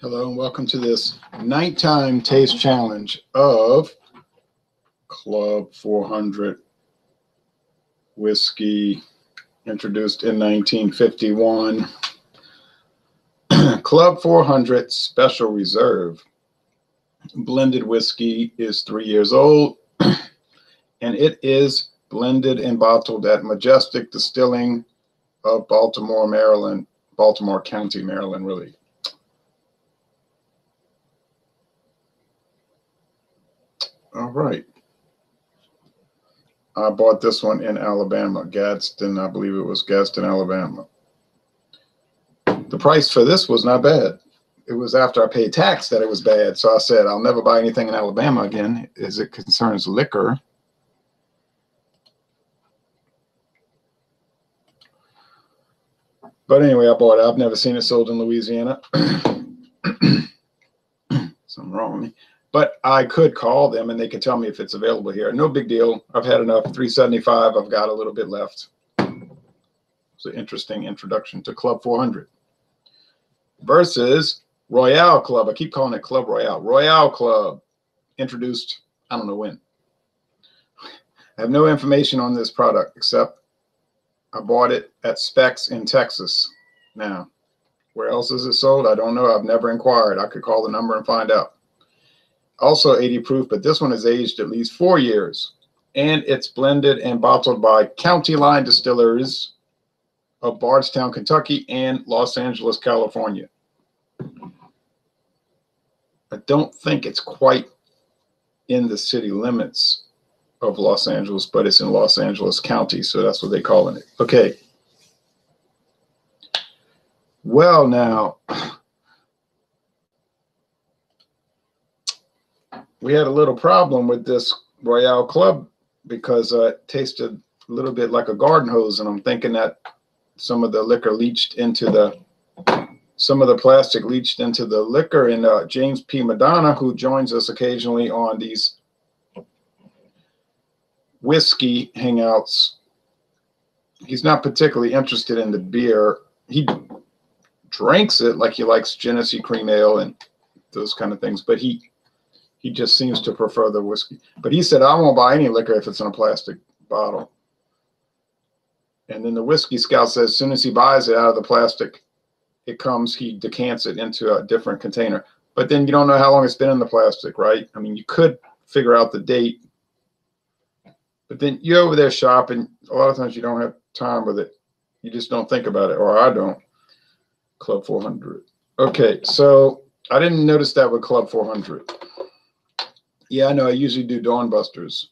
Hello and welcome to this nighttime taste challenge of Club 400 whiskey, introduced in 1951. Club 400 Special Reserve blended whiskey is 3 years old, and it is blended and bottled at Majestic Distilling of Baltimore, Maryland, Baltimore County, Maryland, really. All right. I bought this one in Alabama, Gadsden. I believe it was Gadsden, Alabama. The price for this was not bad. It was after I paid tax that it was bad. So I said, I'll never buy anything in Alabama again as it concerns liquor. But anyway, I bought it. I've never seen it sold in Louisiana. Something wrong with me. But I could call them and they could tell me if it's available here. No big deal. I've had enough. $3.75. I've got a little bit left. It's an interesting introduction to Club 400 versus Royale Club. I keep calling it Club Royale. Royale Club, introduced, I don't know when. I have no information on this product except I bought it at Specs in Texas. Now, where else is it sold? I don't know. I've never inquired. I could call the number and find out. Also 80 proof, but this one is aged at least 4 years. And it's blended and bottled by County Line Distillers of Bardstown, Kentucky and Los Angeles, California. I don't think it's quite in the city limits of Los Angeles, but it's in Los Angeles County, so that's what they're calling it. Okay. Well, now, we had a little problem with this Royale Club because it tasted a little bit like a garden hose, and I'm thinking that some of the liquor leached into the, some of the plastic leached into the liquor. And James P. Madonna, who joins us occasionally on these whiskey hangouts, he's not particularly interested in the beer. He drinks it like he likes Genesee cream ale and those kind of things, but he just seems to prefer the whiskey. But he said, I won't buy any liquor if it's in a plastic bottle. And then the Whiskey Scout says as soon as he buys it out of the plastic, it comes, he decants it into a different container. But then you don't know how long it's been in the plastic, right? I mean, you could figure out the date. But then you're over there shopping. A lot of times you don't have time with it. You just don't think about it, or I don't. Club 400. Okay, so I didn't notice that with Club 400. Yeah, I know I usually do Dawn Busters.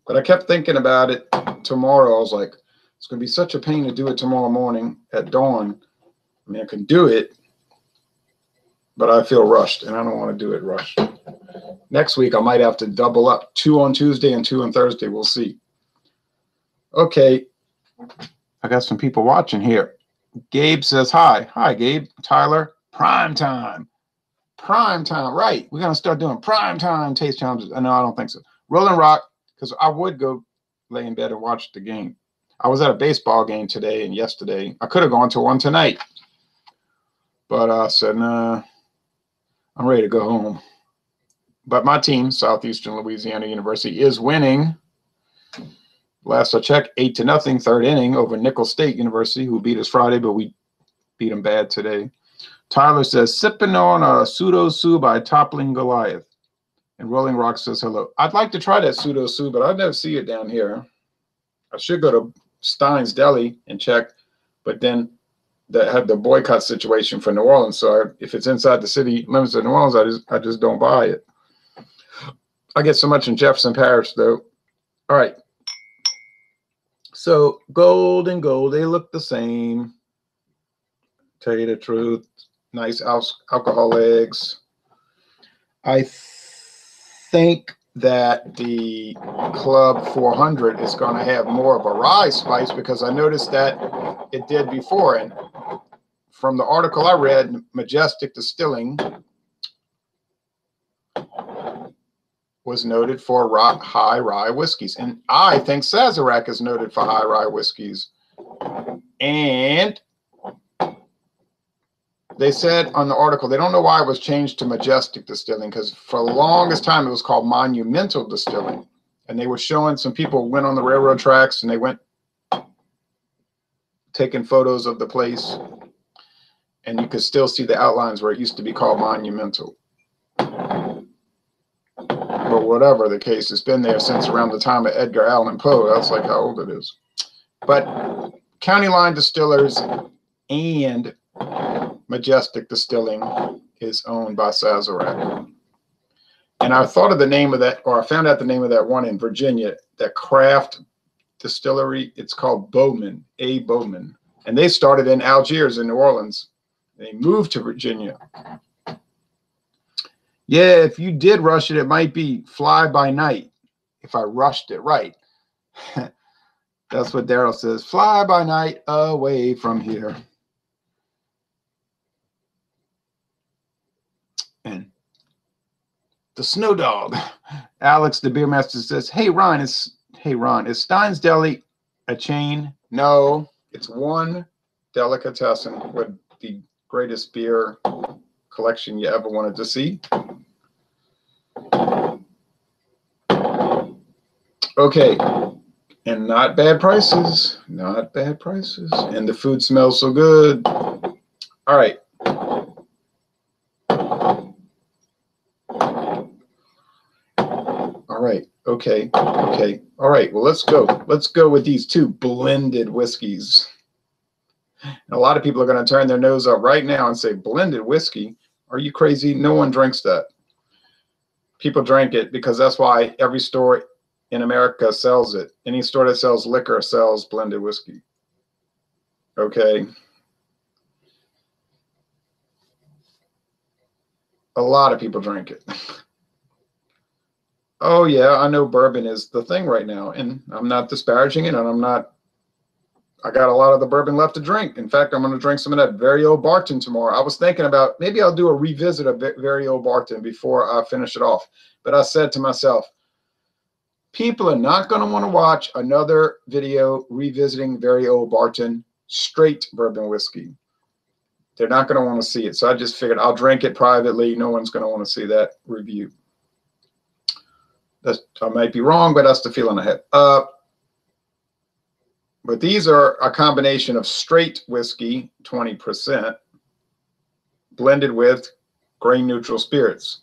But I kept thinking about it tomorrow. I was like, it's going to be such a pain to do it tomorrow morning at dawn. I mean, I can do it, but I feel rushed, and I don't want to do it rushed. Next week, I might have to double up. 2 on Tuesday and 2 on Thursday. We'll see. Okay. I got some people watching here. Gabe says hi. Hi, Gabe. Tyler, prime time. Prime time, right? We're gonna start doing prime time taste challenges. No, I don't think so. Rolling Rock, because I would go lay in bed and watch the game. I was at a baseball game today and yesterday. I could have gone to one tonight, but I said, nah, I'm ready to go home. But my team, Southeastern Louisiana University, is winning. Last I checked, 8-0, third inning over Nicholls State University, who beat us Friday, but we beat them bad today. Tyler says, sipping on a pseudo sue by Toppling Goliath. And Rolling Rock says, hello. I'd like to try that pseudo sue, but I never see it down here. I should go to Stein's Deli and check, but then they have the boycott situation for New Orleans. So if it's inside the city limits of New Orleans, I just don't buy it. I get so much in Jefferson Parish, though. All right. So gold and gold, they look the same. Tell you the truth. Nice alcohol eggs. I think that the Club 400 is going to have more of a rye spice because I noticed that it did before. And from the article I read, Majestic Distilling was noted for high rye whiskeys. And I think Sazerac is noted for high rye whiskeys. And They said on the article, they don't know why it was changed to Majestic Distilling, because for the longest time it was called Monumental Distilling. And they were showing, some people went on the railroad tracks and they went taking photos of the place. And you could still see the outlines where it used to be called Monumental. But whatever the case, it's been there since around the time of Edgar Allan Poe. That's like how old it is. But County Line Distillers and Majestic Distilling is owned by Sazerac. And I thought of the name of that, or I found out the name of that one in Virginia, that craft distillery. It's called Bowman, A. Bowman. And they started in Algiers in New Orleans. They moved to Virginia. Yeah, if you did rush it, it might be Fly By Night. If I rushed it right. That's what Daryl says. Fly by night away from here. And the Snow Dog. Alex, the beer master, says, Hey Ron, is Stein's Deli a chain? No, it's one delicatessen with the greatest beer collection you ever wanted to see. Okay, and not bad prices, not bad prices, and the food smells so good. All right. All right, okay, all right, well, let's go with these two blended whiskeys. A lot of people are going to turn their nose up right now and say, blended whiskey? Are you crazy? No one drinks that. People drink it because that's why every store in America sells it. Any store that sells liquor sells blended whiskey. Okay. A lot of people drink it. Oh yeah, I know bourbon is the thing right now, and I'm not disparaging it, and I got a lot of the bourbon left to drink. In fact, I'm going to drink some of that Very Old Barton tomorrow. I was thinking about maybe I'll do a revisit of Very Old Barton before I finish it off. But I said to myself, people are not going to want to watch another video revisiting Very Old Barton straight bourbon whiskey. They're not going to want to see it. So I just figured I'll drink it privately. No one's going to want to see that review. I might be wrong, but that's the feeling I had. But these are a combination of straight whiskey, 20%, blended with grain neutral spirits,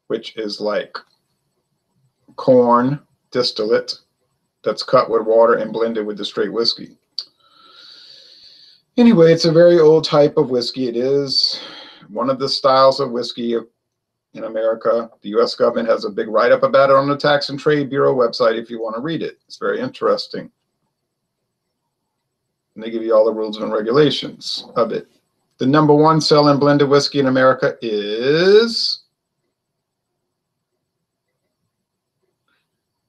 which is like corn distillate that's cut with water and blended with the straight whiskey. Anyway, it's a very old type of whiskey. It is one of the styles of whiskey in America. The U.S. government has a big write-up about it on the Tax and Trade Bureau website if you want to read it. It's very interesting. And they give you all the rules and regulations of it. The #1 selling blended whiskey in America is...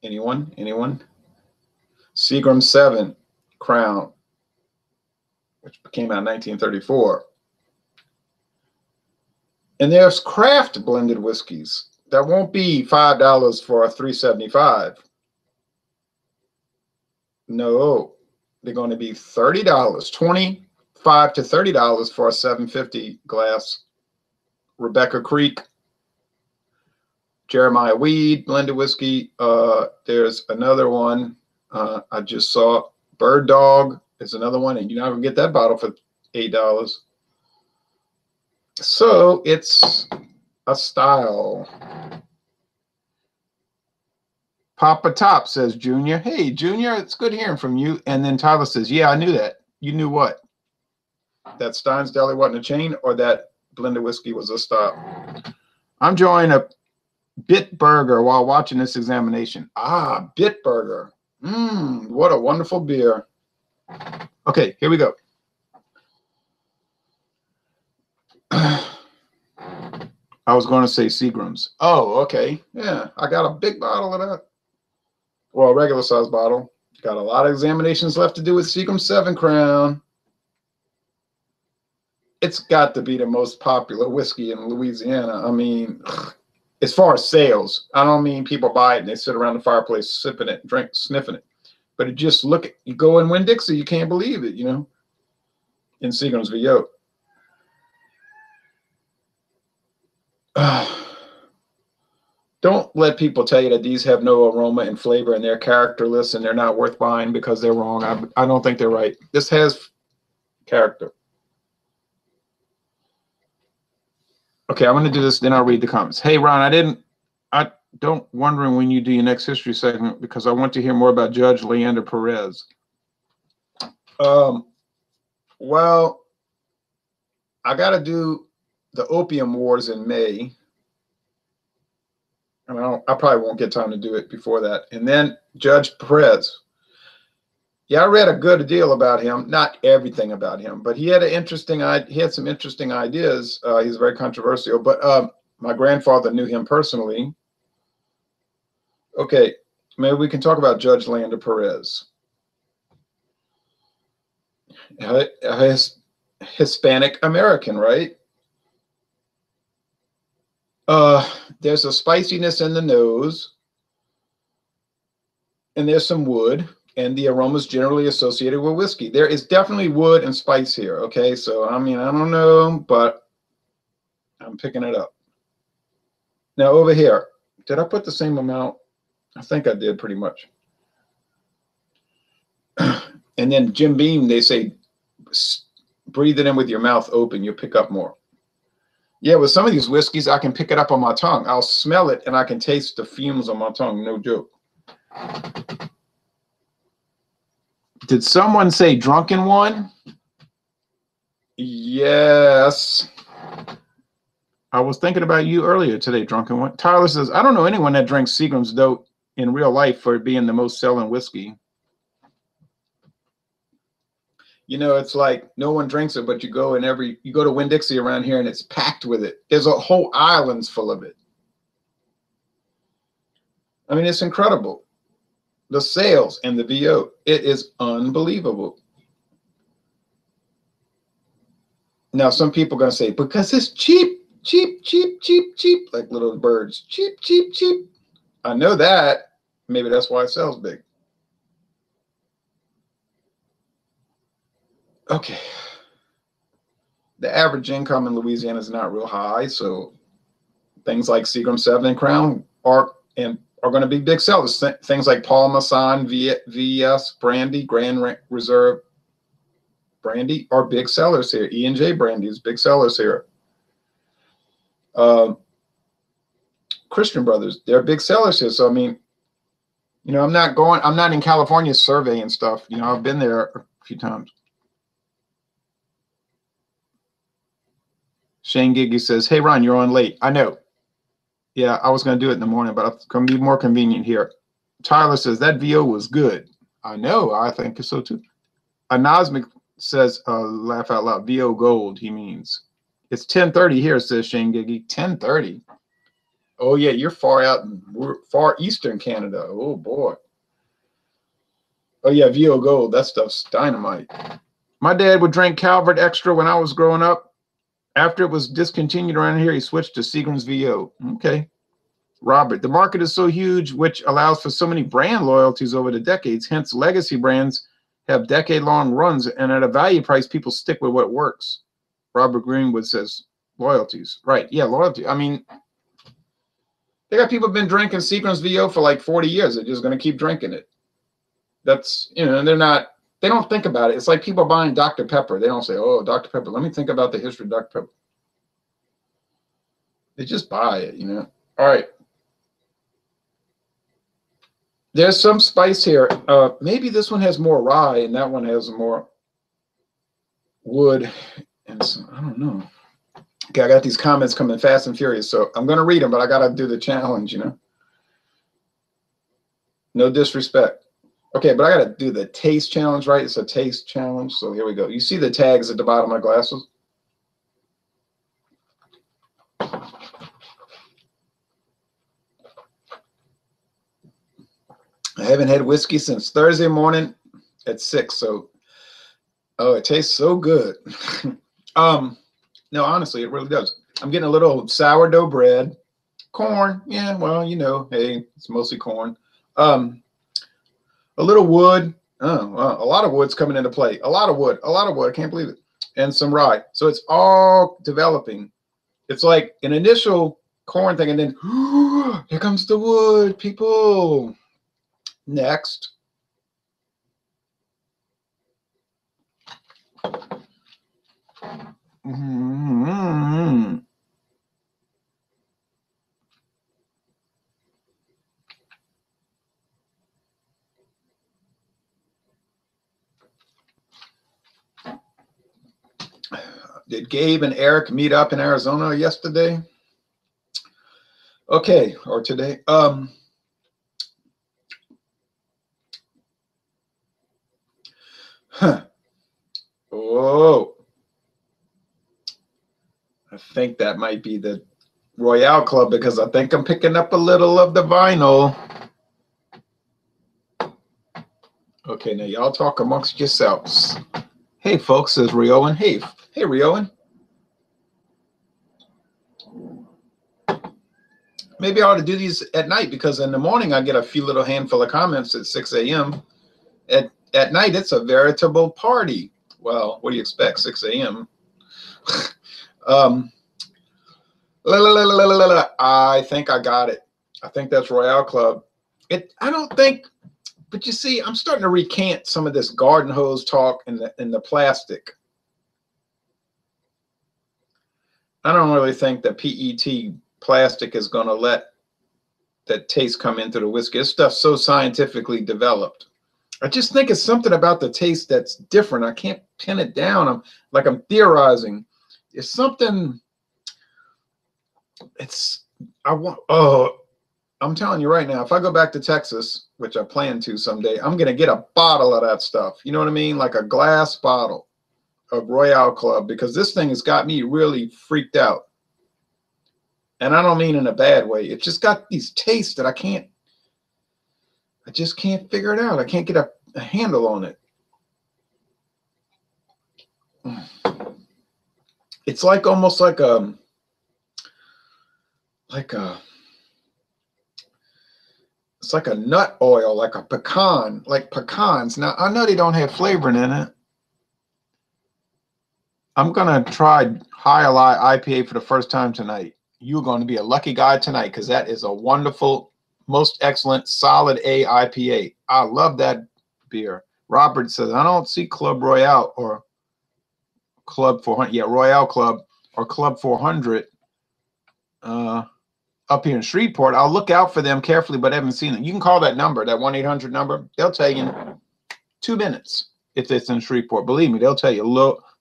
Anyone? Seagram 7 Crown, which came out in 1934. And there's craft blended whiskeys that won't be $5 for a $3.75. No, they're going to be $30, $25 to $30 for a $7.50 glass. Rebecca Creek, Jeremiah Weed blended whiskey. There's another one I just saw. Bird Dog is another one, and you're not going to get that bottle for $8. So it's a style. Papa Top says, Junior. Hey, Junior, it's good hearing from you. And then Tyler says, yeah, I knew that. You knew what? That Stein's Deli wasn't a chain, or that blended whiskey was a style. I'm enjoying a Bitburger while watching this examination. Ah, Bitburger. What a wonderful beer. Okay, here we go. I was going to say Seagram's. Oh, okay. Yeah, I got a big bottle of that. Well, a regular size bottle. Got a lot of examinations left to do with Seagram 7 Crown. It's got to be the most popular whiskey in Louisiana. I mean, as far as sales, I don't mean people buy it and they sit around the fireplace sipping it, sniffing it. But it just you go in Winn-Dixie, you can't believe it, you know, in Seagram's VO. Don't let people tell you that these have no aroma and flavor and they're characterless and they're not worth buying because they're wrong. I don't think they're right. This has character. Okay, I'm going to do this, then I'll read the comments. Hey, Ron, I don't wondering when you do your next history segment because I want to hear more about Judge Leander Perez. Well, I got to do the Opium Wars in May. And I probably won't get time to do it before that. And then Judge Perez. Yeah, I read a good deal about him. Not everything about him, but he had some interesting ideas. He's very controversial. But my grandfather knew him personally. Okay, maybe we can talk about Judge Leander Perez. Hispanic American, right? There's a spiciness in the nose, and there's some wood, and the aroma is generally associated with whiskey. There is definitely wood and spice here, okay? So, I mean, I don't know, but I'm picking it up. Now, over here, did I put the same amount? I think I did pretty much. And then Jim Beam, they say, breathe it in with your mouth open, you'll pick up more. Yeah, with some of these whiskeys, I can pick it up on my tongue. I'll smell it, and I can taste the fumes on my tongue, no joke. Did someone say drunken one? Yes. I was thinking about you earlier today, drunken one. Tyler says, I don't know anyone that drinks Seagram's, though, in real life for it being the most selling whiskey. You know, it's like no one drinks it, but you go to Winn-Dixie around here and it's packed with it. There's a whole islands full of it. I mean, it's incredible. The sales and the VO, it is unbelievable. Now, some people are going to say, because it's cheap, cheap, cheap, cheap, cheap, like little birds. Cheap, cheap, cheap. I know that. Maybe that's why it sells big. Okay. The average income in Louisiana is not real high, so things like Seagram 7 and Crown are going to be big sellers. Things like Paul Masson, VS Brandy, Grand Reserve Brandy are big sellers here. E&J Brandy is big sellers here. Christian Brothers, they're big sellers here. So I mean, you know, I'm not in California surveying stuff. You know, I've been there a few times. Shane Giggy says, hey, Ron, you're on late. I know. Yeah, I was going to do it in the morning, but it's going to be more convenient here. Tyler says, that VO was good. I know. I think so, too. Anosmic says, laugh out loud, VO gold, he means. It's 10:30 here, says Shane Giggy. 10:30. Oh, yeah, you're far out in far eastern Canada. Oh, boy. Oh, yeah, VO gold. That stuff's dynamite. My dad would drink Calvert Extra when I was growing up. After it was discontinued around here, he switched to Seagram's VO. Okay. Robert, the market is so huge, which allows for so many brand loyalties over the decades. Hence, legacy brands have decade-long runs, and at a value price, people stick with what works. Robert Greenwood says, loyalties. Right. Yeah, loyalty. I mean, they got people been drinking Seagram's VO for like 40 years. They're just going to keep drinking it. That's, you know, they don't think about it. It's like people buying Dr. Pepper. They don't say, oh, Dr. Pepper, let me think about the history of Dr. Pepper. They just buy it, you know. All right. There's some spice here. Maybe this one has more rye and that one has more wood. And some, I don't know. Okay, I got these comments coming fast and furious, so I'm going to read them, but I got to do the challenge, you know. No disrespect. Okay, but I got to do the taste challenge, right? It's a taste challenge. So here we go. You see the tags at the bottom of my glasses? I haven't had whiskey since Thursday morning at 6. So, oh, it tastes so good. No, honestly, it really does. I'm getting a little sourdough bread, corn. Yeah, well, you know, hey, it's mostly corn. A little wood. Oh, wow. A lot of wood's coming into play. A lot of wood. I can't believe it. And some rye. So it's all developing. It's like an initial corn thing, and then here comes the wood, people. Next. Mm-hmm. Did Gabe and Eric meet up in Arizona yesterday? Okay, or today? Oh, I think that might be the Royale Club because I think I'm picking up a little of the vinyl. Okay, now y'all talk amongst yourselves. Hey, folks, says Rioan. Hey, Rioan. Maybe I ought to do these at night because in the morning I get a few little handful of comments at 6 a.m. At night, it's a veritable party. Well, what do you expect? 6 a.m. I think I got it. I think that's Royale Club. I don't think, but you see, I'm starting to recant some of this garden hose talk in the plastic. I don't really think that PET plastic is going to let that taste come into the whiskey. This stuff's so scientifically developed. I just think it's something about the taste that's different. I can't pin it down. I'm theorizing. It's something. I'm telling you right now, if I go back to Texas, which I plan to someday, I'm going to get a bottle of that stuff. You know what I mean? Like a glass bottle of Royale Club, because this thing has got me really freaked out. And I don't mean in a bad way. It's just got these tastes that I just can't figure it out. I can't get a handle on it. It's like almost like a it's like a nut oil, like a pecan, like pecans. Now I know they don't have flavoring in it. I'm gonna try High Ally IPA for the first time tonight. You're going to be a lucky guy tonight because that is a wonderful, most excellent, solid A IPA. I love that beer. Robert says, I don't see Club Royale or Club 400. Yeah, Royale Club or Club 400 up here in Shreveport. I'll look out for them carefully, but I haven't seen it. You can call that number, that 1-800 number. They'll tell you in 2 minutes if it's in Shreveport. Believe me, they'll tell you.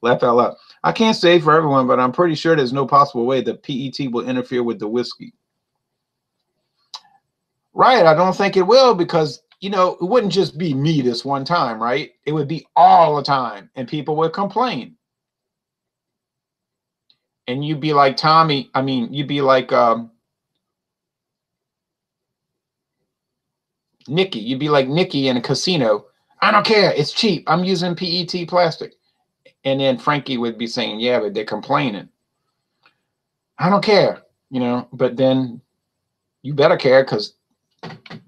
Laugh out loud. I can't say for everyone, but I'm pretty sure there's no possible way that PET will interfere with the whiskey. Right, I don't think it will because, it wouldn't just be me this one time, right? It would be all the time, and people would complain. And you'd be like Tommy, you'd be like Nikki. You'd be like Nikki in a casino. I don't care. It's cheap. I'm using PET plastic. And then Frankie would be saying, yeah, but they're complaining. I don't care, but then you better care because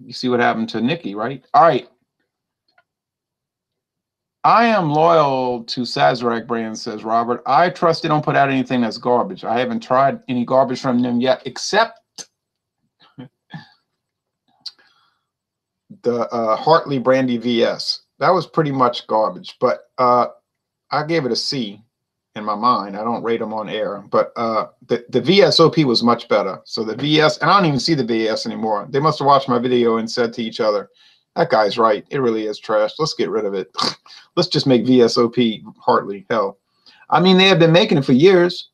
you see what happened to Nikki, right? All right. I am loyal to Sazerac brand, says Robert. I trust they don't put out anything that's garbage. I haven't tried any garbage from them yet, except the Hartley Brandy VS. That was pretty much garbage, but I gave it a C in my mind. I don't rate them on air, but the VSOP was much better. So the VS, and I don't even see the VS anymore. They must have watched my video and said to each other, that guy's right. It really is trash. Let's get rid of it. Let's just make VSOP Hartley. Hell, they have been making it for years.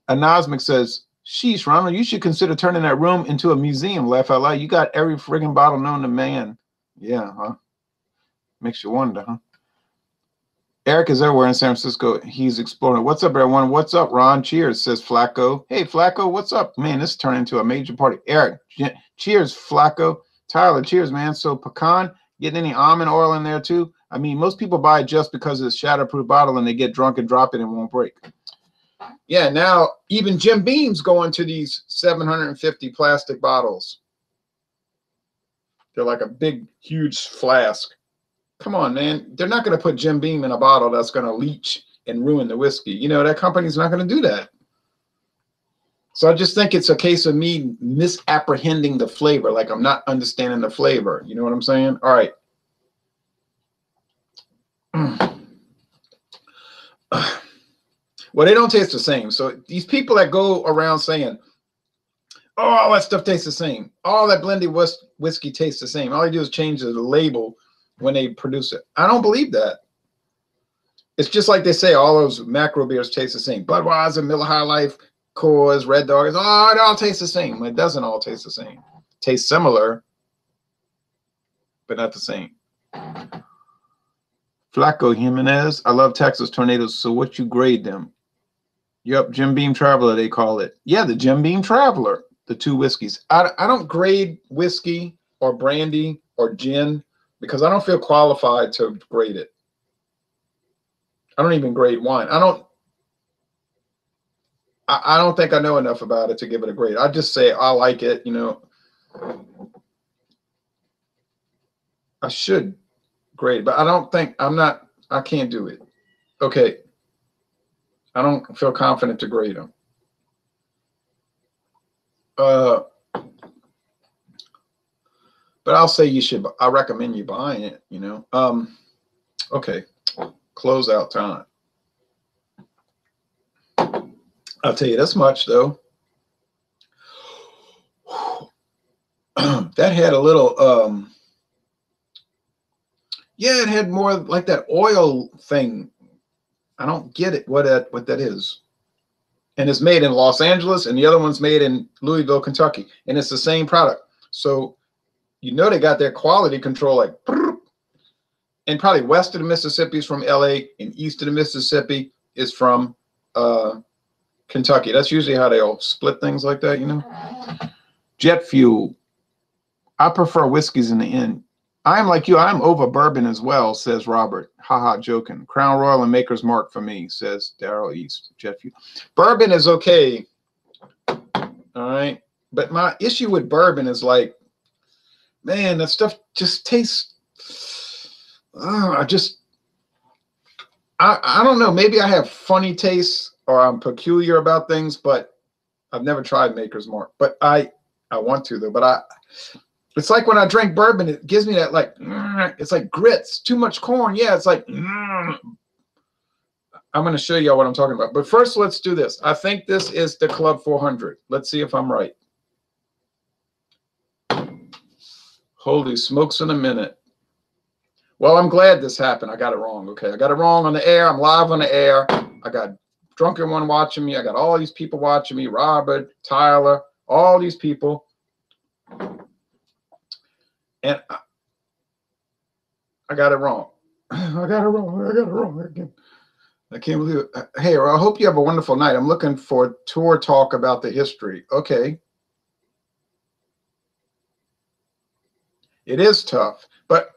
Anosmic says, sheesh, Ronald, you should consider turning that room into a museum. Laugh out loud. You got every friggin' bottle known to man. Yeah, huh? Makes you wonder, huh? Eric is everywhere in San Francisco. He's exploring. What's up, everyone? What's up, Ron? Cheers, says Flacco. Hey, Flacco, what's up? Man, this turned into a major party. Eric, cheers, Flacco. Tyler, cheers, man. So pecan, getting any almond oil in there too? Most people buy it just because it's a shatterproof bottle and they get drunk and drop it and it won't break. Yeah, now even Jim Beam's going to these 750 plastic bottles. They're like a big, huge flask. Come on, man. They're not going to put Jim Beam in a bottle that's going to leach and ruin the whiskey. That company's not going to do that. So I just think it's a case of me misapprehending the flavor, like I'm not understanding the flavor. You know what I'm saying? All right. Well, they don't taste the same. So these people that go around saying, oh, all that stuff tastes the same. All that blended whiskey tastes the same. All they do is change the label when they produce it. I don't believe that. It's just like they say all those macro beers taste the same. Budweiser, Miller High Life, Coors, Red Dog, it all tastes the same. It doesn't all taste the same. It tastes similar, but not the same. Flaco Jimenez, I love Texas tornadoes. So what you grade them? Yep, Jim Beam Traveler, they call it. Yeah, the Jim Beam Traveler, the 2 whiskeys. I don't grade whiskey or brandy or gin because I don't feel qualified to grade it. I don't even grade wine. I don't think I know enough about it to give it a grade. I just say I like it, you know. I should grade, but I don't think I can't do it. Okay. I don't feel confident to grade them. But I'll say I recommend you buying it, you know. Okay. Closeout time. I'll tell you this much though. That had a little yeah, it had more like that oil thing. I don't get it what that is. And it's made in Los Angeles and the other one's made in Louisville, Kentucky. And it's the same product. So you know they got their quality control like, and probably west of the Mississippi is from LA and east of the Mississippi is from Kentucky. That's usually how they all split things like that, you know. Jet fuel. I prefer whiskeys in the end. I am like you. I'm over bourbon as well, says Robert. Haha, joking. Crown Royal and Maker's Mark for me, says Daryl East. Jet fuel. Bourbon is okay. All right. But my issue with bourbon is like, man, that stuff just tastes. I don't know. Maybe I have funny tastes or I'm peculiar about things, but I've never tried Maker's Mark. But I want to though. But it's like when I drink bourbon, it gives me that like, it's like grits, too much corn. Yeah, it's like, I'm going to show you what I'm talking about. But first, let's do this. I think this is the Club 400. Let's see if I'm right. Holy smokes in a minute. Well, I'm glad this happened. I got it wrong. Okay, I got it wrong on the air. I'm live on the air. I got Drunken One watching me. I got all these people watching me. Robert, Tyler, all these people. And I got it wrong. I got it wrong again. I can't believe it. Hey, I hope you have a wonderful night. I'm looking for tour talk about the history. Okay. It is tough, but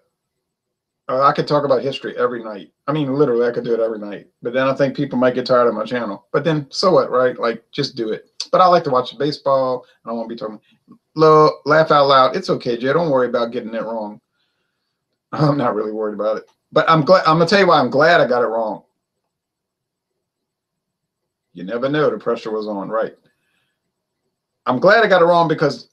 I could talk about history every night. I mean, literally, I could do it every night. But then I think people might get tired of my channel. But then, so what, right? Like, just do it. But I like to watch baseball. I don't want to be talking. Laugh out loud. It's okay, Jay. Don't worry about getting it wrong. I'm not really worried about it. But I'm glad. I'm gonna tell you why I'm glad I got it wrong. You never know. The pressure was on, right? I'm glad I got it wrong because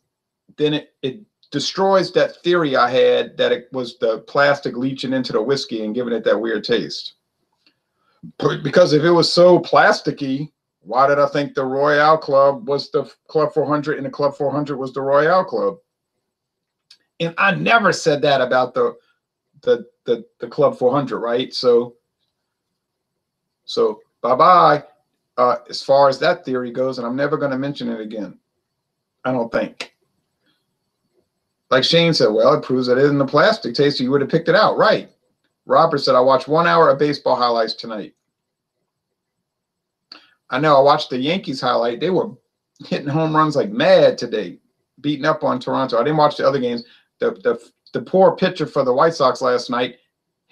then it destroys that theory I had that it was the plastic leaching into the whiskey and giving it that weird taste. Because if it was so plasticky, why did I think the Royale Club was the Club 400 and the Club 400 was the Royale Club? And I never said that about the Club 400, right? So bye-bye as far as that theory goes, and I'm never going to mention it again. I don't think. Like Shane said, well, it proves that it isn't the plastic taste, so you would have picked it out, right? Robert said, I watched 1 hour of baseball highlights tonight. I know I watched the Yankees highlight. They were hitting home runs like mad today, beating up on Toronto. I didn't watch the other games. The poor pitcher for the White Sox last night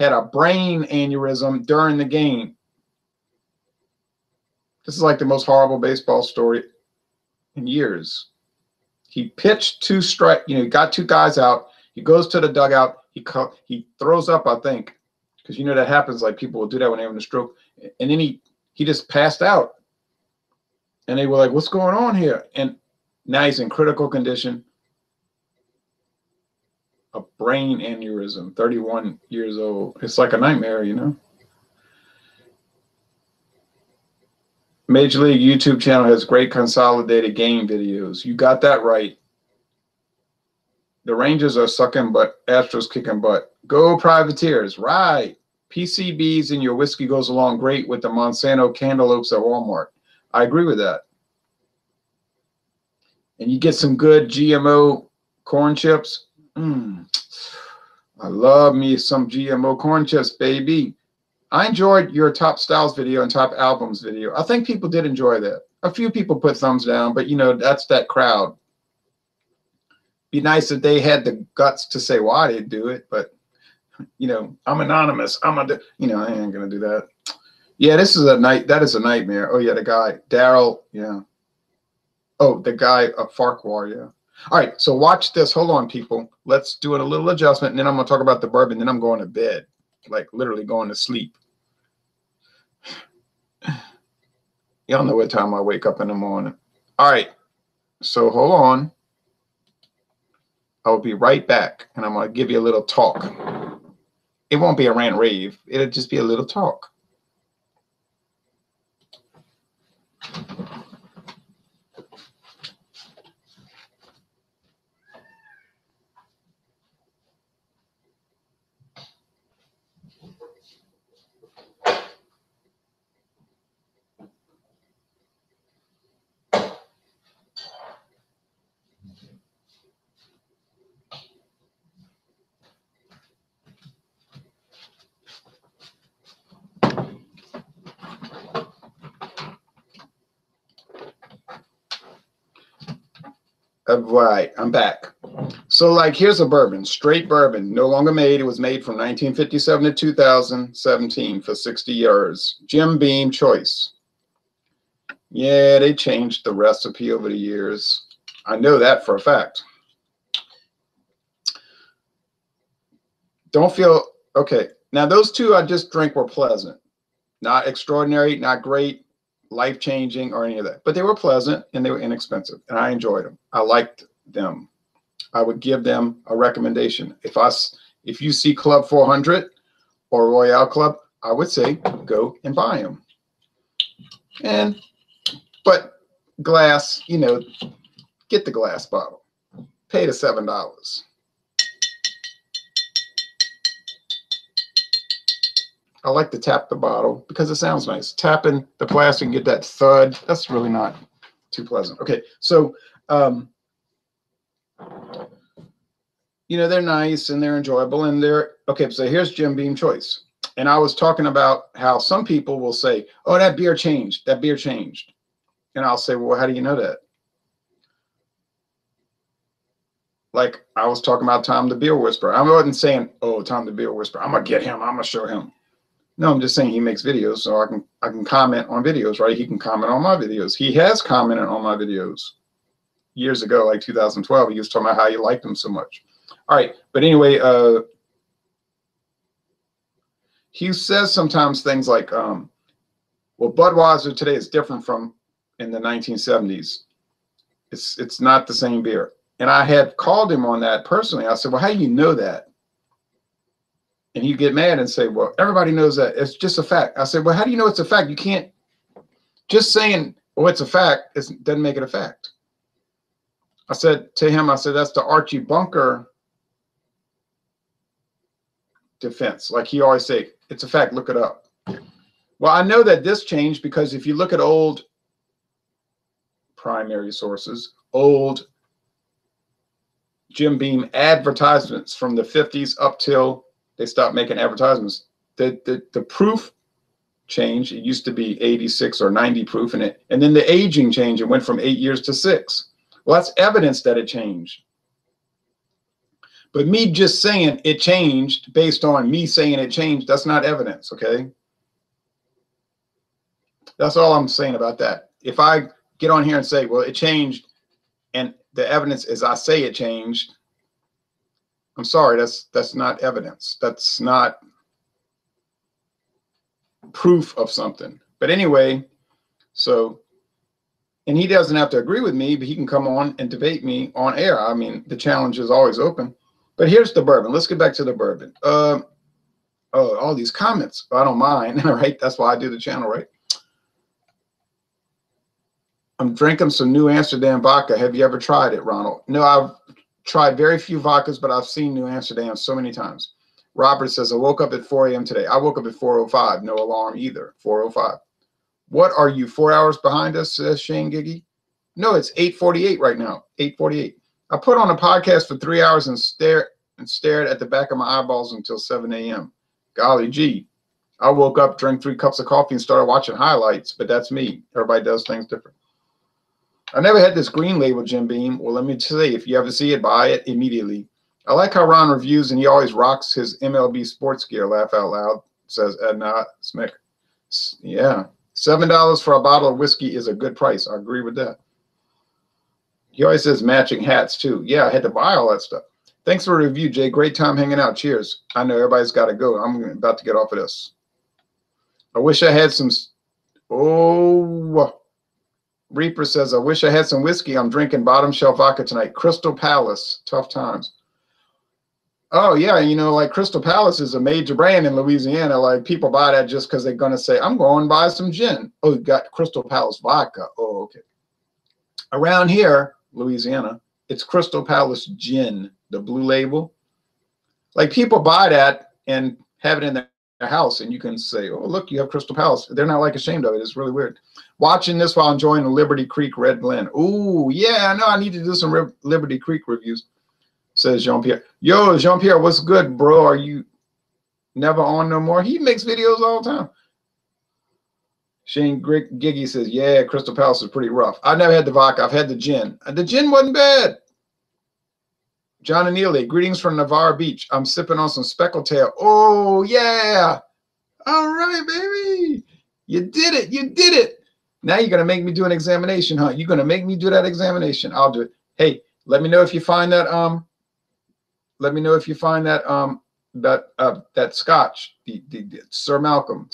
had a brain aneurysm during the game. This is like the most horrible baseball story in years. He pitched 2 strike, he got 2 guys out. He goes to the dugout. He throws up, I think, because that happens. Like people will do that when they're having a stroke. And then he just passed out. And they were like, what's going on here? And now he's in critical condition. A brain aneurysm, 31 years old. It's like a nightmare, you know? Major League YouTube channel has great consolidated game videos. You got that right. The Rangers are sucking butt, Astros kicking butt. Go Privateers, right. PCBs in your whiskey goes along great with the Monsanto cantaloupes at Walmart. I agree with that. And you get some good GMO corn chips. I love me some GMO corn chips, baby. I enjoyed your top styles video and top albums video. I think people did enjoy that. A few people put thumbs down, but you know, that's that crowd. Be nice if they had the guts to say why they do it, but you know, I'm anonymous. You know, I ain't gonna do that. Yeah, this is that is a nightmare. Oh yeah, the guy, Daryl, yeah. Oh, the guy of Farquhar, yeah. All right, so watch this. Hold on, people. Let's do a little adjustment, and then I'm gonna talk about the bourbon, then I'm going to bed. Like literally going to sleep. Y'all know what time I wake up in the morning. All right, so hold on. I'll be right back, and I'm going to give you a little talk. It won't be a rant rave. It'll just be a little talk. Right, I'm back. So like, here's a bourbon, straight bourbon, no longer made. It was made from 1957 to 2017 for 60 years. Jim Beam Choice. Yeah, they changed the recipe over the years. I know that for a fact. Don't feel, okay. Now those two I just drank were pleasant. Not extraordinary, not great, life-changing or any of that. But they were pleasant and they were inexpensive. And I enjoyed them. I liked them. I would give them a recommendation. If you see Club 400 or Royale Club, I would say go and buy them. But glass, you know, get the glass bottle. Pay the $7. I like to tap the bottle because it sounds nice. Tapping the plastic and get that thud, that's really not too pleasant. Okay, so you know, they're nice and they're enjoyable and they're okay. So here's Jim Beam Choice. And I was talking about how some people will say, oh, that beer changed. That beer changed. And I'll say, well, how do you know that? Like I was talking about Tom the Beer Whisperer. I wasn't saying, oh, Tom the Beer Whisperer, I'm going to get him. I'm going to show him. No, I'm just saying he makes videos, so I can comment on videos, right? He can comment on my videos. He has commented on my videos years ago, like 2012. He was talking about how he liked them so much. All right, but anyway, he says sometimes things like, well, Budweiser today is different from in the 1970s. It's not the same beer. And I had called him on that personally. I said, well, how do you know that? And he'd get mad and say, well, everybody knows that. It's just a fact. I said, well, how do you know it's a fact? You can't just saying, oh, it's a fact. It doesn't make it a fact. I said to him, I said, that's the Archie Bunker defense. Like he always say, it's a fact, look it up. Well, I know that this changed because if you look at old primary sources, old Jim Beam advertisements from the 50s up till they stopped making advertisements, the proof changed. It used to be 86 or 90 proof, and then the aging changed. It went from 8 years to 6. Well, that's evidence that it changed. But me just saying it changed based on me saying it changed, that's not evidence, okay? That's all I'm saying about that. If I get on here and say, well, it changed, and the evidence is I say it changed, I'm sorry, that's not evidence. That's not proof of something. But anyway, so And he doesn't have to agree with me, but he can come on and debate me on air. I mean, the challenge is always open. But here's the bourbon. Let's get back to the bourbon. Oh, all these comments. I don't mind, right? That's why I do the channel, right? I'm drinking some New Amsterdam vodka. Have you ever tried it, Ronald? No, I've tried very few vodkas, but I've seen New Amsterdam so many times. Robert says, I woke up at 4 a.m. today. I woke up at 4:05. No alarm either. 4:05. What are you, 4 hours behind us, says Shane Giggy? No, it's 8:48 right now. 8:48. I put on a podcast for 3 hours and stared at the back of my eyeballs until 7 a.m. Golly gee. I woke up, drank 3 cups of coffee, and started watching highlights, but that's me. Everybody does things different. I never had this green label Jim Beam. Well, let me say, if you ever see it, buy it immediately. I like how Ron reviews, and he always rocks his MLB sports gear. Laugh out loud, says Edna Smith. Yeah. $7 for a bottle of whiskey is a good price. I agree with that. He always says matching hats, too. Yeah, I had to buy all that stuff. Thanks for the review, Jay. Great time hanging out. Cheers. I know everybody's got to go. I'm about to get off of this. I wish I had some. Oh, Reaper says, I wish I had some whiskey. I'm drinking bottom shelf vodka tonight. Crystal Palace. Tough times. Oh, yeah. You know, like Crystal Palace is a major brand in Louisiana. Like people buy that just because they're going to say, I'm going to buy some gin. Oh, you got Crystal Palace vodka. Oh, okay. Around here, Louisiana, it's Crystal Palace gin, the blue label. Like people buy that and have it in their house, and you can say, oh, look, you have Crystal Palace. They're not like ashamed of it. It's really weird. Watching this while enjoying the Liberty Creek Red Blend. Ooh, yeah, I know I need to do some Liberty Creek reviews, says Jean-Pierre. Yo, Jean-Pierre, what's good, bro? Are you never on no more? He makes videos all the time. Shane Giggy says, yeah, Crystal Palace is pretty rough. I've never had the vodka. I've had the gin. The gin wasn't bad. John and Neely, greetings from Navarre Beach. I'm sipping on some Speckled Tail. Oh, yeah. All right, baby. You did it. You did it. Now you're going to make me do an examination, huh? You're going to make me do that examination. I'll do it. Hey, let me know if you find that, that scotch, the Sir Malcolm.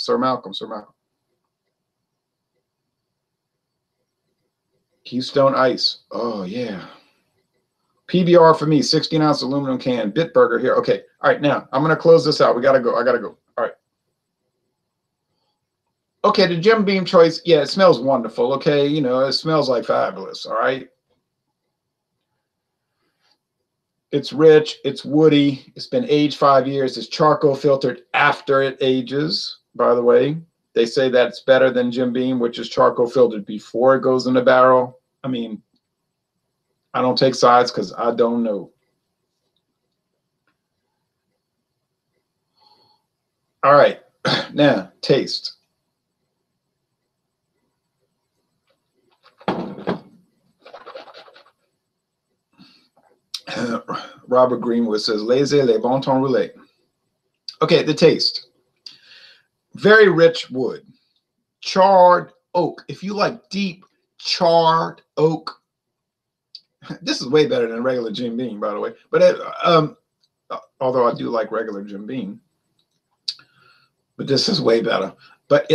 Keystone Ice. Oh, yeah. PBR for me, 16-ounce aluminum can. Bitburger here. Okay. All right. Now, I'm going to close this out. We got to go. I got to go. All right. Okay. The Jim Beam choice. Yeah, it smells wonderful. Okay. You know, it smells like fabulous. All right. It's rich. It's woody. It's been aged 5 years. It's charcoal filtered after it ages, by the way. They say that's better than Jim Beam, which is charcoal filtered before it goes in the barrel. I mean, I don't take sides because I don't know. All right. Now, taste. Robert Greenwood says, laissez les bon temps rouler. Okay, the taste. Very rich wood. Charred oak. If you like deep charred oak, this is way better than regular Jim Beam, by the way. But although I do like regular Jim Beam, but this is way better. But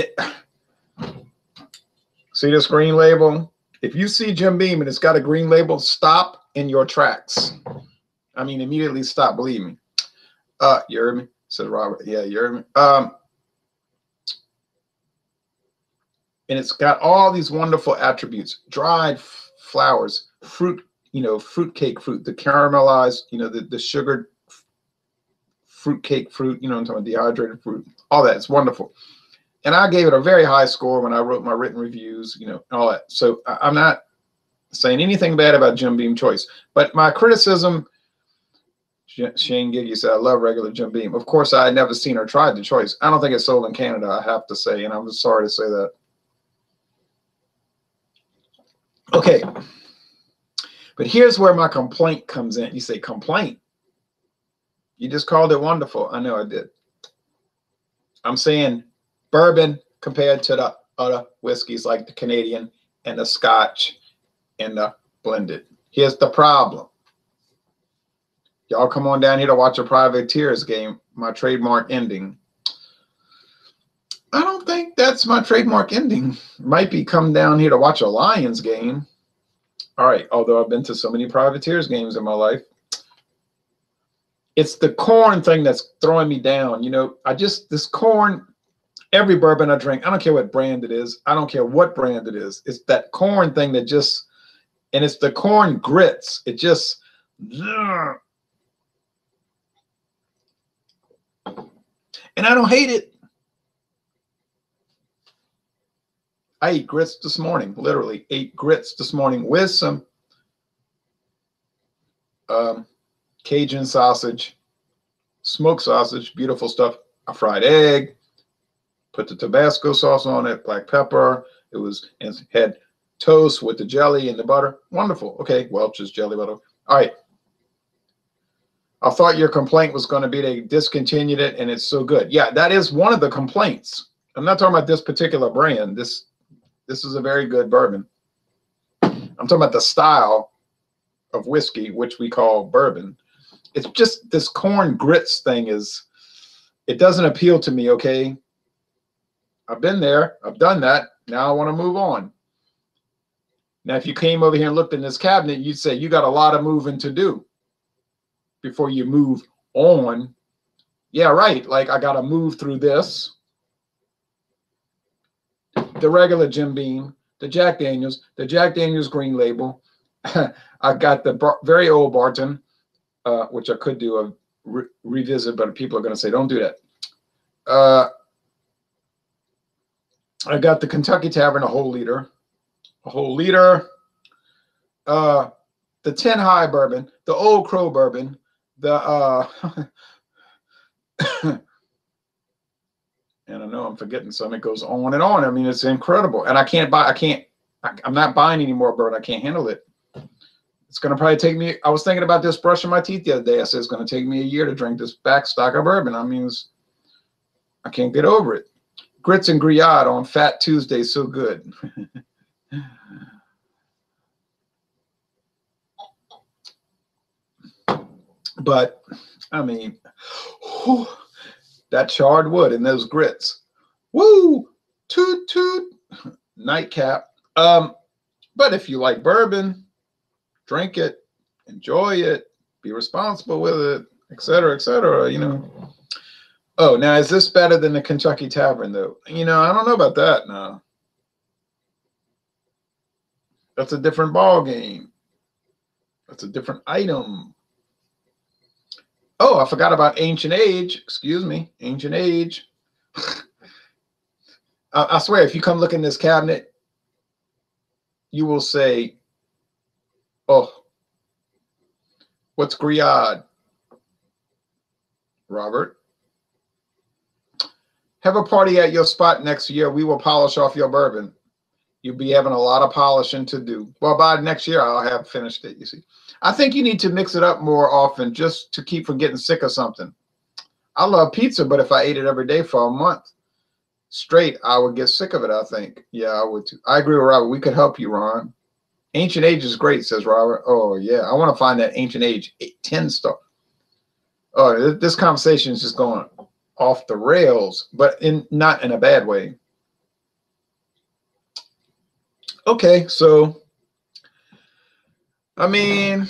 see this green label? If you see Jim Beam and it's got a green label, stop in your tracks. I mean, immediately stop. Believe me. You heard me? Said Robert. Yeah, you heard me. And it's got all these wonderful attributes: dried flowers, fruit. You know, fruitcake fruit, the caramelized, you know, the sugared fruitcake fruit, you know, I'm talking about dehydrated fruit, all that. It's wonderful. And I gave it a very high score when I wrote my written reviews, you know, all that. So I'm not saying anything bad about Jim Beam choice, but my criticism, Shane Giggy said, I love regular Jim Beam. Of course, I had never seen or tried the choice. I don't think it's sold in Canada, I have to say, and I'm sorry to say that. Okay. But here's where my complaint comes in. You say, complaint? You just called it wonderful. I know I did. I'm saying bourbon compared to the other whiskeys like the Canadian and the Scotch and the blended. Here's the problem. Y'all come on down here to watch a Privateers game, my trademark ending. I don't think that's my trademark ending. Might be come down here to watch a Lions game. All right, although I've been to so many Privateers games in my life. It's the corn thing that's throwing me down. You know, this corn, every bourbon I drink, I don't care what brand it is. I don't care what brand it is. It's that corn thing that just, and it's the corn grits. It just, and I don't hate it. I ate grits this morning, literally ate grits this morning with some Cajun sausage, smoked sausage, beautiful stuff, a fried egg, put the Tabasco sauce on it, black pepper. It was, and had toast with the jelly and the butter. Wonderful. Okay, Welch's jelly butter. All right. I thought your complaint was going to be they discontinued it and it's so good. Yeah, that is one of the complaints. I'm not talking about this particular brand. This is a very good bourbon. I'm talking about the style of whiskey, which we call bourbon. It's just this corn grits thing it doesn't appeal to me, okay? I've been there. I've done that. Now I want to move on. Now, if you came over here and looked in this cabinet, you'd say you got a lot of moving to do before you move on. Yeah, right. Like I got to move through this. The regular Jim Beam, the Jack Daniels Green Label. I got the very old Barton, which I could do a revisit, but people are going to say, don't do that. I got the Kentucky Tavern, a whole liter. The 10 High bourbon, the Old Crow bourbon, the and I know I'm forgetting some. It goes on and on. I mean, it's incredible. And I'm not buying any more bourbon. I can't handle it. It's going to probably take me, I was thinking about this brushing my teeth the other day. I said, it's going to take me a year to drink this back stock of bourbon. I mean, I can't get over it. Grits and Grillade on Fat Tuesday, so good. But, I mean, whew, that charred wood and those grits. Woo! Toot, toot. Nightcap. But if you like bourbon, drink it, enjoy it, be responsible with it, etc., you know. Oh, now is this better than the Kentucky Tavern, though? You know, I don't know about that now. That's a different ball game. That's a different item. Oh, I forgot about Ancient Age. Excuse me, Ancient Age. I swear, if you come look in this cabinet, you will say, oh, what's Grillade? Robert, have a party at your spot next year. We will polish off your bourbon. You'll be having a lot of polishing to do. Well, by next year, I'll have finished it, you see. I think you need to mix it up more often just to keep from getting sick of something. I love pizza, but if I ate it every day for a month straight, I would get sick of it, I think. Yeah, I would too. I agree with Robert. We could help you, Ron. Ancient Age is great, says Robert. Oh, yeah. I want to find that Ancient Age 10 stuff. Oh, this conversation is just going off the rails, but not in a bad way. Okay, so, I mean,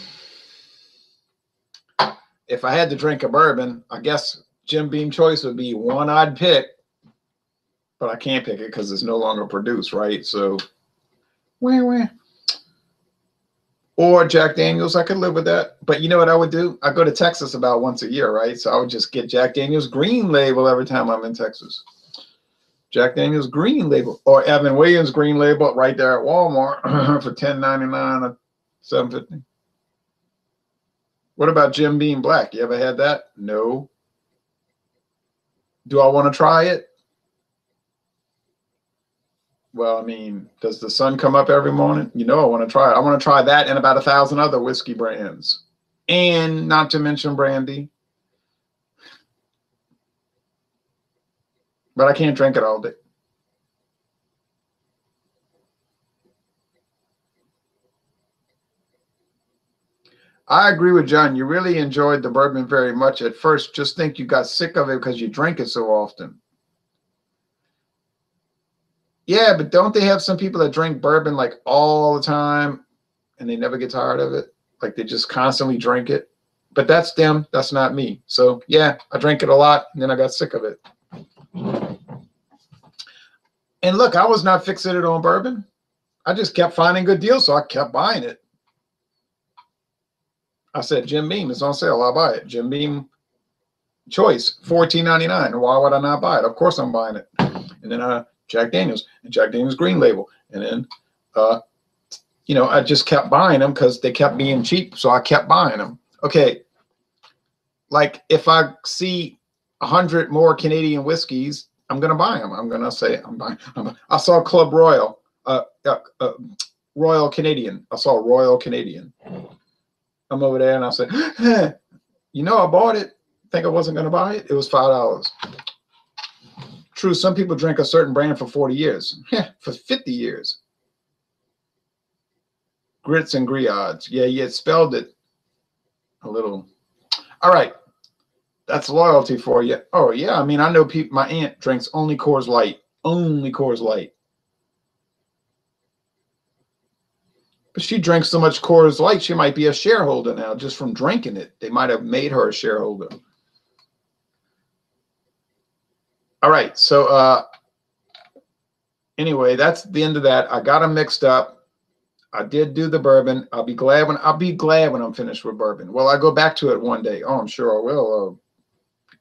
if I had to drink a bourbon, I guess Jim Beam Choice would be one I'd pick, but I can't pick it because it's no longer produced, right? So, wah. Or Jack Daniels, I could live with that. But you know what I would do? I go to Texas about once a year, right? So I would just get Jack Daniels Green Label every time I'm in Texas. Jack Daniels Green Label or Evan Williams Green Label right there at Walmart for $10.99 or $7.50. What about Jim Beam Black? You ever had that? No. Do I want to try it? Well, I mean, does the sun come up every morning? You know I want to try it. I want to try that and about 1,000 other whiskey brands. And not to mention brandy. But I can't drink it all day. I agree with John. You really enjoyed the bourbon very much at first. Just think you got sick of it because you drink it so often. Yeah, but don't they have some people that drink bourbon like all the time and they never get tired of it? Like they just constantly drink it. But that's them. That's not me. So yeah, I drank it a lot and then I got sick of it. And look, I was not fixated on bourbon. I just kept finding good deals, so I kept buying it. I said, Jim Beam is on sale. I'll buy it. Jim Beam Choice, $14.99. Why would I not buy it? Of course I'm buying it. And then Jack Daniels and Jack Daniels Green Label. And then, I just kept buying them because they kept being cheap. So I kept buying them. Okay. Like if I see 100 more Canadian whiskeys, I'm going to buy them. I'm going to say I'm buying. I saw Club Royal, Royal Canadian. I saw Royal Canadian. I'm over there and I said, hey, I bought it. Think I wasn't going to buy it? It was $5. True, some people drink a certain brand for 40 years. For 50 years. Grits and griots. Yeah, you spelled it a little. All right. That's loyalty for you. Oh, yeah. I mean, I know people. My aunt drinks only Coors Light. Only Coors Light. But she drinks so much Coors Light, she might be a shareholder now just from drinking it. They might have made her a shareholder. All right. So anyway, that's the end of that. I got them mixed up. I did do the bourbon. I'll be glad when I'm finished with bourbon. Well, I go back to it one day. Oh, I'm sure I will.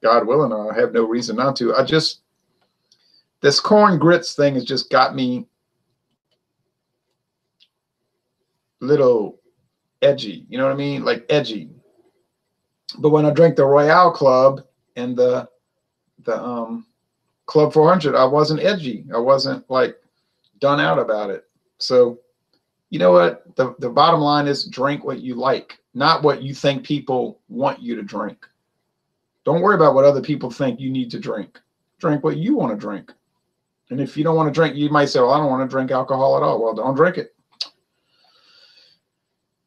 God willing, I have no reason not to. This corn grits thing has just got me little edgy. You know what I mean? Like edgy. But when I drank the Royale Club and the Club 400, I wasn't edgy. I wasn't like done out about it. So you know what? The bottom line is drink what you like, not what you think people want you to drink. Don't worry about what other people think you need to drink. Drink what you want to drink. And if you don't want to drink, you might say, well, I don't want to drink alcohol at all. Well, don't drink it.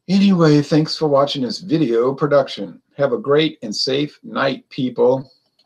Anyway, thanks for watching this video production. Have a great and safe night, people.